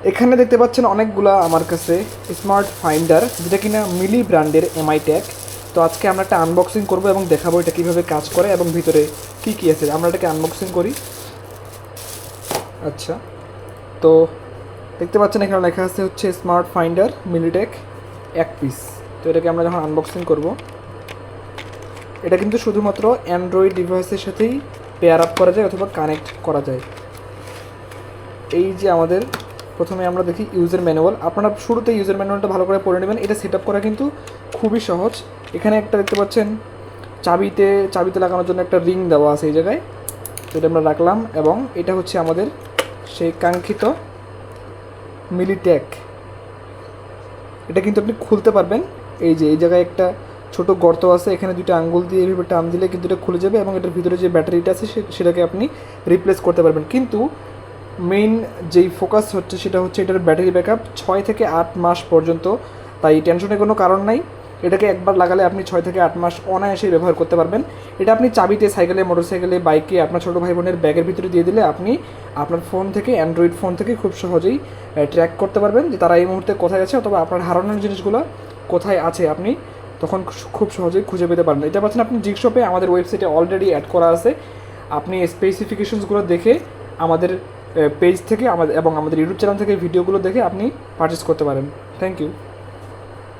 এখানে দেখতে পাচ্ছেন অনেকগুলা আমার কাছে স্মার্ট ফাইন্ডার, যেটা কিনা মিলি ব্র্যান্ডের এমআই ট্যাগ। তো আজকে আমরা একটা আনবক্সিং করব এবং দেখাবো এটা কীভাবে কাজ করে এবং ভিতরে কী কী আছে। আমরা এটাকে আনবক্সিং করি। আচ্ছা, তো দেখতে পাচ্ছেন এখানে লেখা আছে হচ্ছে স্মার্ট ফাইন্ডার মিলিটেক 1 পিস। তো এটাকে আমরা যখন আনবক্সিং করব, এটা কিন্তু শুধুমাত্র অ্যান্ড্রয়েড ডিভাইসের সাথেই পেয়ার আপ করা যায় অথবা কানেক্ট করা যায়। এই যে আমাদের প্রথমে আমরা দেখি ইউজার ম্যানুয়াল। আপনারা শুরুতে ইউজার ম্যানুয়ালটা ভালো করে পড়ে নেবেন। এটা সেট আপ করা কিন্তু খুবই সহজ। এখানে একটা দেখতে পাচ্ছেন চাবিতে লাগানোর জন্য একটা রিং দেওয়া আছে এই জায়গায়। তো এটা আমরা রাখলাম এবং এটা হচ্ছে আমাদের সেই কাঙ্ক্ষিত মিলিটেক। এটা কিন্তু আপনি খুলতে পারবেন। এই যে এই জায়গায় একটা ছোট গর্ত আছে, এখানে দুটো আঙ্গুল দিয়ে এইভাবে টান দিলে কিন্তু এটা খুলে যাবে এবং এটার ভিতরে যে ব্যাটারিটা আছে সেটাকে আপনি রিপ্লেস করতে পারবেন। কিন্তু মেইন যেই ফোকাস হচ্ছে সেটা হচ্ছে এটার ব্যাটারি ব্যাকআপ 6 থেকে 8 মাস পর্যন্ত। তাই টেনশনের কোনো কারণ নাই। এটাকে একবার লাগালে আপনি 6 থেকে 8 মাস অনায়াসেই ব্যবহার করতে পারবেন। এটা আপনি চাবিতে, সাইকেলে, মোটরসাইকেলে, বাইকে, আপনার ছোটো ভাই বোনের ব্যাগের ভিতরে দিয়ে দিলে আপনি আপনার ফোন থেকে, অ্যান্ড্রয়েড ফোন থেকে খুব সহজেই ট্র্যাক করতে পারবেন যে তারা এই মুহূর্তে কোথায় আছে, অথবা আপনার হারানোর জিনিসগুলো কোথায় আছে আপনি তখন খুব সহজেই খুঁজে পেতে পারবেন। এটা পাচ্ছেন আপনি জিগশপে, আমাদের ওয়েবসাইটে অলরেডি অ্যাড করা আছে। আপনি স্পেসিফিকেশনসগুলো দেখে আমাদের পেজ থেকে এবং আমাদের ইউটিউব চ্যানেল থেকে ভিডিওগুলো দেখে আপনি পারচেস করতে পারেন। Thank you.